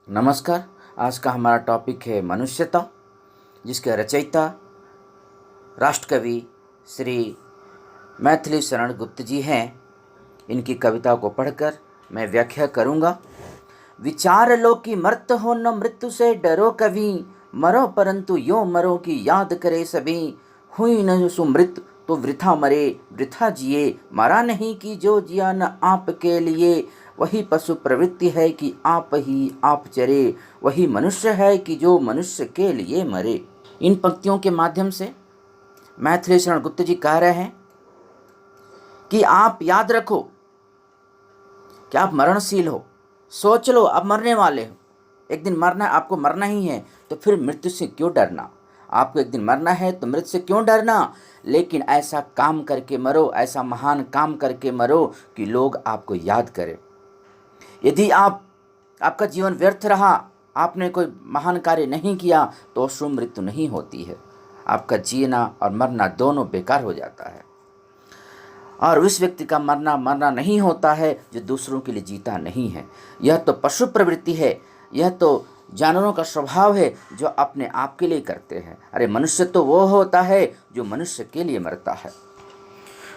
नमस्कार। आज का हमारा टॉपिक है मनुष्यता, जिसके रचयिता राष्ट्रकवि श्री मैथिली शरण गुप्त जी हैं। इनकी कविता को पढ़कर मैं व्याख्या करूँगा। विचार लो कि मर्त हो न मृत्यु से डरो कभी, मरो परंतु यो मरो कि याद करे सभी। हुई न सुमृत तो वृथा मरे, वृथा जिए मरा नहीं कि जो जिया न आपके लिए। वही पशु प्रवृत्ति है कि आप ही आप चरे, वही मनुष्य है कि जो मनुष्य के लिए मरे। इन पंक्तियों के माध्यम से मैथिली शरण गुप्त जी कह रहे हैं कि आप याद रखो कि आप मरणशील हो। सोच लो आप मरने वाले हो, एक दिन मरना, आपको मरना ही है, तो फिर मृत्यु से क्यों डरना। आपको एक दिन मरना है तो मृत्यु से क्यों डरना, लेकिन ऐसा काम करके मरो, ऐसा महान काम करके मरो कि लोग आपको याद करें। यदि आपका जीवन व्यर्थ रहा, आपने कोई महान कार्य नहीं किया, तो अश्रु मृत्यु नहीं होती है। आपका जीना और मरना दोनों बेकार हो जाता है। और उस व्यक्ति का मरना नहीं होता है जो दूसरों के लिए जीता नहीं है। यह तो पशु प्रवृत्ति है, यह तो जानवरों का स्वभाव है जो अपने आप के लिए करते हैं। अरे मनुष्य तो वो होता है जो मनुष्य के लिए मरता है।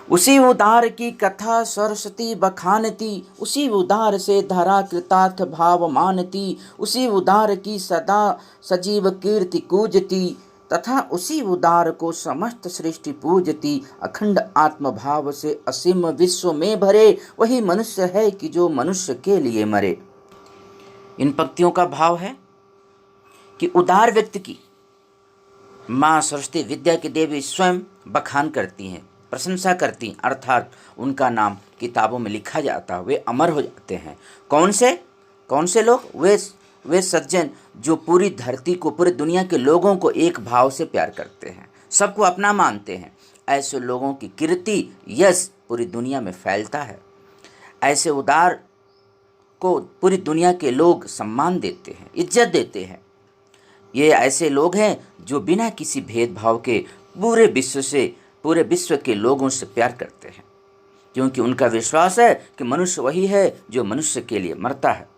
उसी उदार की कथा सरस्वती बखानती, उसी उदार से धरा कृतार्थ भाव मानती। उसी उदार की सदा सजीव कीर्ति कूजती, तथा उसी उदार को समस्त सृष्टि पूजती। अखंड आत्म भाव से असीम विश्व में भरे, वही मनुष्य है कि जो मनुष्य के लिए मरे। इन पंक्तियों का भाव है कि उदार व्यक्ति की माँ सरस्वती विद्या की देवी स्वयं बखान करती हैं, प्रशंसा करती, अर्थात उनका नाम किताबों में लिखा जाता है, वे अमर हो जाते हैं। कौन से लोग? वे सज्जन जो पूरी धरती को, पूरी दुनिया के लोगों को एक भाव से प्यार करते हैं, सबको अपना मानते हैं। ऐसे लोगों की कीर्ति, यश पूरी दुनिया में फैलता है। ऐसे उदार को पूरी दुनिया के लोग सम्मान देते हैं, इज्जत देते हैं। ये ऐसे लोग हैं जो बिना किसी भेदभाव के पूरे विश्व के लोगों से प्यार करते हैं, क्योंकि उनका विश्वास है कि मनुष्य वही है जो मनुष्य के लिए मरता है।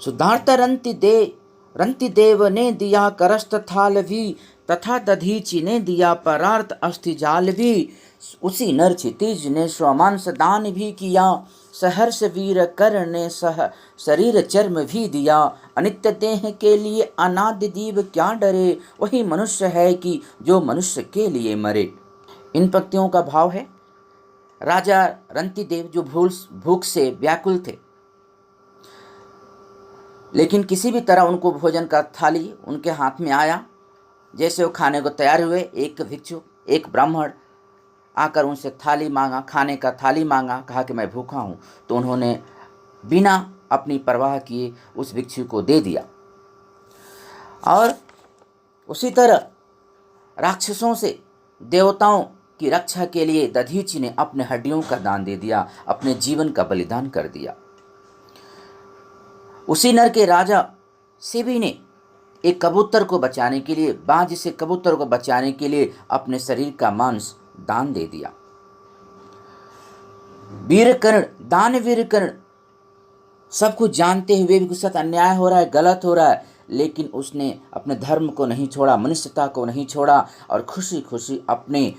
सुधार्थ रंति देव ने दिया करस्त थाल भी, तथा दधीचि ने दिया परार्थ अस्थि जाल भी। उसी नर क्षितिज ने स्वमांस दान भी किया, सहर्ष वीर कर ने शरीर चर्म भी दिया। अनित्य देह के लिए अनादि जीव क्या डरे, वही मनुष्य है कि जो मनुष्य के लिए मरे। इन पंक्तियों का भाव है, राजा रंतिदेव जो भूख से व्याकुल थे, लेकिन किसी भी तरह उनको भोजन का थाली उनके हाथ में आया। जैसे वो खाने को तैयार हुए, एक भिक्षु, एक ब्राह्मण आकर उनसे थाली मांगा, खाने का थाली मांगा, कहा कि मैं भूखा हूँ। तो उन्होंने बिना अपनी परवाह किए उस भिक्षु को दे दिया। और उसी तरह राक्षसों से देवताओं की रक्षा के लिए दधीचि ने अपने हड्डियों का दान दे दिया, अपने जीवन का बलिदान कर दिया। उसी नर के राजा शिवी ने एक कबूतर को बचाने के लिए, बाज से कबूतर को बचाने के लिए अपने शरीर का मांस दान दे दिया। वीरकर्ण, दानवीर कर्ण, सब कुछ जानते हुए भी उसके साथ अन्याय हो रहा है, गलत हो रहा है, लेकिन उसने अपने धर्म को नहीं छोड़ा, मनुष्यता को नहीं छोड़ा, और खुशी खुशी अपने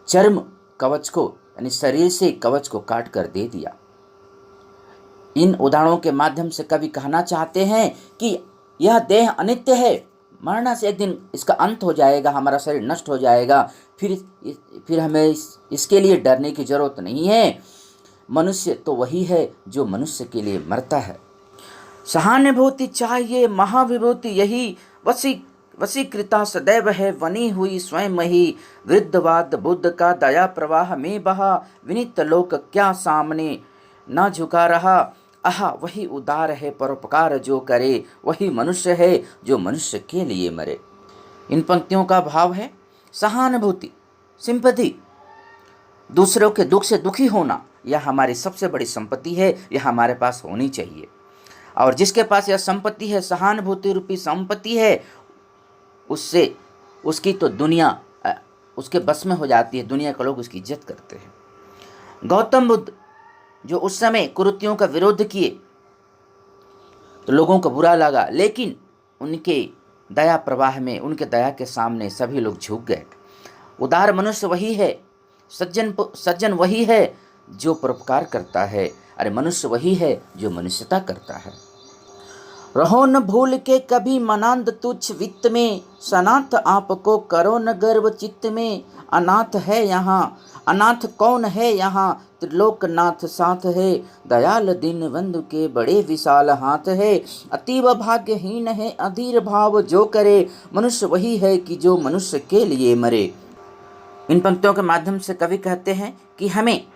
चर्म कवच को, यानी शरीर से कवच को काट कर दे दिया। इन उदाहरणों के माध्यम से कवि कहना चाहते हैं कि यह देह अनित्य है, मरना से एक दिन इसका अंत हो जाएगा, हमारा शरीर नष्ट हो जाएगा, फिर हमें इसके लिए डरने की जरूरत नहीं है। मनुष्य तो वही है जो मनुष्य के लिए मरता है। सहानुभूति चाहिए महाविभूति यही, वशीकृता सदैव है बनी हुई स्वयं ही। वृद्धवाद बुद्ध का दया प्रवाह में बहा, विनीत लोक क्या सामने न झुका रहा। आहा वही उदार है परोपकार जो करे, वही मनुष्य है जो मनुष्य के लिए मरे। इन पंक्तियों का भाव है सहानुभूति, सिंपैथी, दूसरों के दुख से दुखी होना, यह हमारी सबसे बड़ी संपत्ति है, यह हमारे पास होनी चाहिए। और जिसके पास यह संपत्ति है, सहानुभूति रूपी संपत्ति है, उससे उसकी तो दुनिया उसके बस में हो जाती है, दुनिया के लोग उसकी इज्जत करते हैं। गौतम बुद्ध जो उस समय कुरीतियों का विरोध किए, तो लोगों को बुरा लगा, लेकिन उनके दया प्रवाह में, उनके दया के सामने सभी लोग झुक गए। उदार मनुष्य वही है, सज्जन वही है जो परोपकार करता है। अरे मनुष्य वही है जो मनुष्यता करता है। रहो न भूल के कभी मनांद तुच्छ वित्त में, सनाथ आपको करो न गर्व चित्त में। अनाथ है यहाँ, अनाथ कौन है यहाँ, त्रिलोकनाथ साथ है। दयाल दीन बंधु के बड़े विशाल हाथ है। अतीव भाग्यहीन है अधीर भाव जो करे, मनुष्य वही है कि जो मनुष्य के लिए मरे। इन पंक्तियों के माध्यम से कवि कहते हैं कि हमें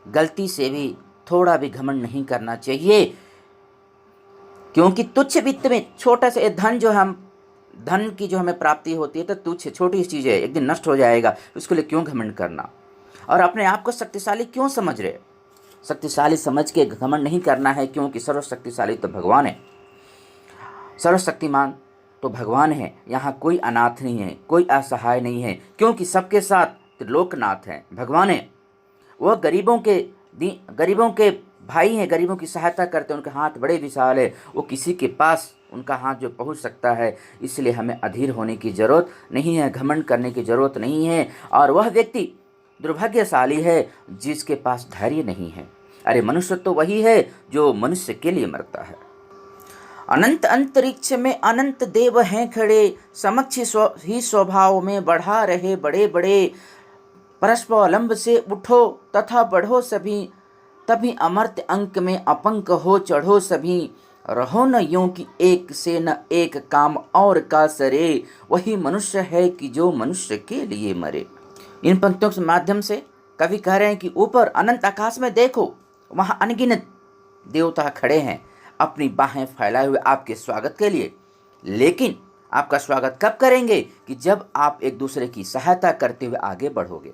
गलती से भी थोड़ा भी घमंड नहीं करना चाहिए, क्योंकि तुच्छ वित्त में, छोटा सा धन जो हम धन की जो हमें प्राप्ति होती है तो तुच्छ छोटी चीज़ है, एक दिन नष्ट हो जाएगा, उसके लिए क्यों घमंड करना। और अपने आप को शक्तिशाली क्यों समझ रहे? शक्तिशाली समझ के घमंड नहीं करना है, क्योंकि सर्वशक्तिशाली तो भगवान है, सर्वशक्तिमान तो भगवान है। यहाँ कोई अनाथ नहीं है, कोई असहाय नहीं है, क्योंकि सबके साथ त्रिलोकनाथ है, भगवान है। वह गरीबों के भाई हैं, गरीबों की सहायता करते हैं, उनके हाथ बड़े विशाल है, वो किसी के पास उनका हाथ जो पहुंच सकता है। इसलिए हमें अधीर होने की ज़रूरत नहीं है, घमंड करने की ज़रूरत नहीं है। और वह व्यक्ति दुर्भाग्यशाली है जिसके पास धैर्य नहीं है। अरे मनुष्य तो वही है जो मनुष्य के लिए मरता है। अनंत अंतरिक्ष में अनंत देव हैं खड़े, समक्ष ही स्वभाव में बढ़ा रहे बड़े बड़े। परस्परलंब से उठो तथा बढ़ो सभी, तभी अमर्त्य अंक में अपंक हो चढ़ो सभी। रहो न यूं कि एक से न एक काम और का सरे, वही मनुष्य है कि जो मनुष्य के लिए मरे। इन पंक्तियों के माध्यम से कवि कह रहे हैं कि ऊपर अनंत आकाश में देखो, वहाँ अनगिनत देवता खड़े हैं अपनी बाहें फैलाए हुए आपके स्वागत के लिए। लेकिन आपका स्वागत कब करेंगे? कि जब आप एक दूसरे की सहायता करते हुए आगे बढ़ोगे।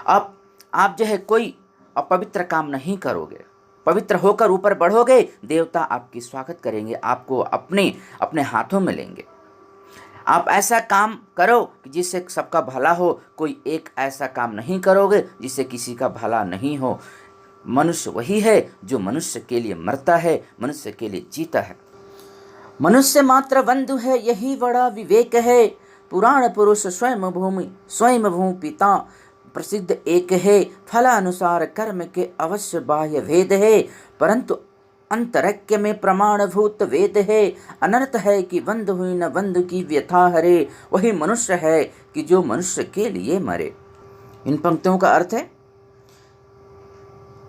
अब आप जो है कोई अपवित्र काम नहीं करोगे, पवित्र होकर ऊपर बढ़ोगे, देवता आपकी स्वागत करेंगे, आपको अपने हाथों में लेंगे। आप ऐसा काम करो कि जिससे सबका भला हो, कोई एक ऐसा काम नहीं करोगे जिससे किसी का भला नहीं हो। मनुष्य वही है जो मनुष्य के लिए मरता है, मनुष्य के लिए जीता है। मनुष्य मात्र बंधु है, यही बड़ा विवेक है। पुराण पुरुष स्वयं भू पिता, प्रसिद्ध एक है। फलानुसार कर्म के अवश्य बाह्य भेद है, परंतु अंतरक्य में प्रमाणभूत वेद है। अनर्थ है कि बंधु हुई न बंधु की व्यथा हरे, वही मनुष्य है कि जो मनुष्य के लिए मरे। इन पंक्तियों का अर्थ है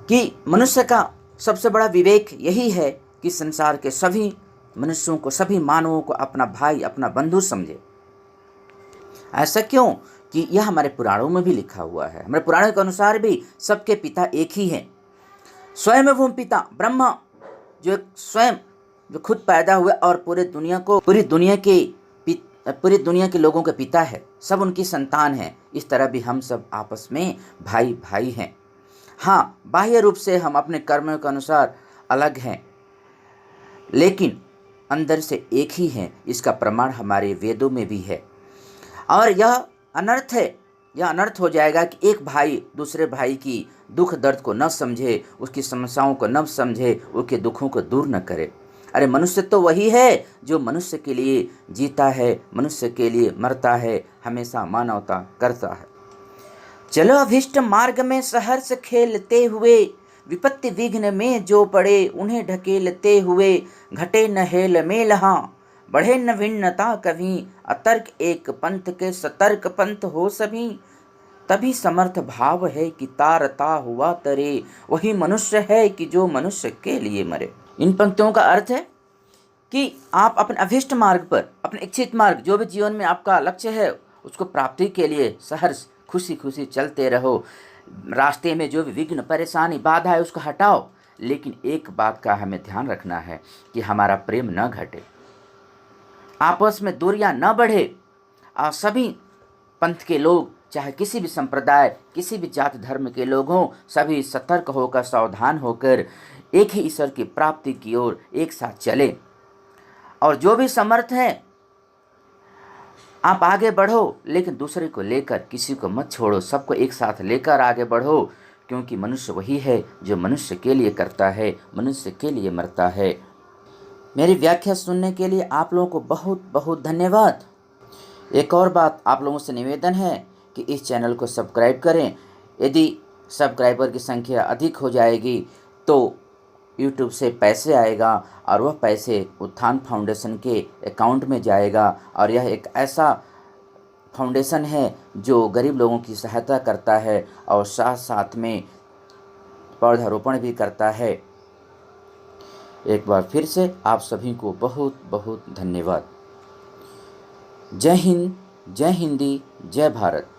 कि मनुष्य का सबसे बड़ा विवेक यही है कि संसार के सभी मनुष्यों को, सभी मानवों को अपना भाई, अपना बंधु समझे। ऐसा क्यों? कि यह हमारे पुराणों में भी लिखा हुआ है। हमारे पुराणों के अनुसार भी सबके पिता एक ही हैं। स्वयं भूम पिता, ब्रह्मा स्वयं जो खुद पैदा हुए और पूरी दुनिया के लोगों के पिता है, सब उनकी संतान हैं। इस तरह भी हम सब आपस में भाई भाई हैं। हाँ, बाह्य रूप से हम अपने कर्मों के अनुसार अलग हैं, लेकिन अंदर से एक ही हैं। इसका प्रमाण हमारे वेदों में भी है। और यह अनर्थ है, यह अनर्थ हो जाएगा कि एक भाई दूसरे भाई की दुख दर्द को न समझे, उसकी समस्याओं को न समझे, उसके दुखों को दूर न करे। अरे मनुष्य तो वही है जो मनुष्य के लिए जीता है, मनुष्य के लिए मरता है, हमेशा मानवता करता है। चलो अभिष्ट मार्ग में सहर्ष खेलते हुए, विपत्ति विघ्न में जो पड़े उन्हें ढकेलते हुए। घटे न हेल मेल हाँ, बढ़े न भिन्नता कभी, अतर्क एक पंथ के सतर्क पंथ हो सभी। तभी समर्थ भाव है कि तारता हुआ तरे, वही मनुष्य है कि जो मनुष्य के लिए मरे। इन पंक्तियों का अर्थ है कि आप अपने अभिष्ट मार्ग पर, अपने इच्छित मार्ग, जो भी जीवन में आपका लक्ष्य है, उसको प्राप्ति के लिए सहर्ष खुशी खुशी चलते रहो। रास्ते में जो भी विघ्न, परेशानी, बाधा है उसको हटाओ। लेकिन एक बात का हमें ध्यान रखना है कि हमारा प्रेम न घटे, आपस में दूरियां न बढ़े। और सभी पंथ के लोग, चाहे किसी भी संप्रदाय, किसी भी जात धर्म के लोग हों, सभी सतर्क होकर, सावधान होकर एक ही ईश्वर की प्राप्ति की ओर एक साथ चले। और जो भी समर्थ हैं, आप आगे बढ़ो, लेकिन दूसरे को लेकर किसी को मत छोड़ो, सबको एक साथ लेकर आगे बढ़ो। क्योंकि मनुष्य वही है जो मनुष्य के लिए करता है, मनुष्य के लिए मरता है। मेरी व्याख्या सुनने के लिए आप लोगों को बहुत बहुत धन्यवाद। एक और बात आप लोगों से निवेदन है कि इस चैनल को सब्सक्राइब करें। यदि सब्सक्राइबर की संख्या अधिक हो जाएगी तो यूट्यूब से पैसे आएगा और वह पैसे उत्थान फाउंडेशन के अकाउंट में जाएगा, और यह एक ऐसा फाउंडेशन है जो गरीब लोगों की सहायता करता है और साथ साथ में पौधारोपण भी करता है। एक बार फिर से आप सभी को बहुत बहुत धन्यवाद। जय हिंद, जय हिंदी, जय भारत।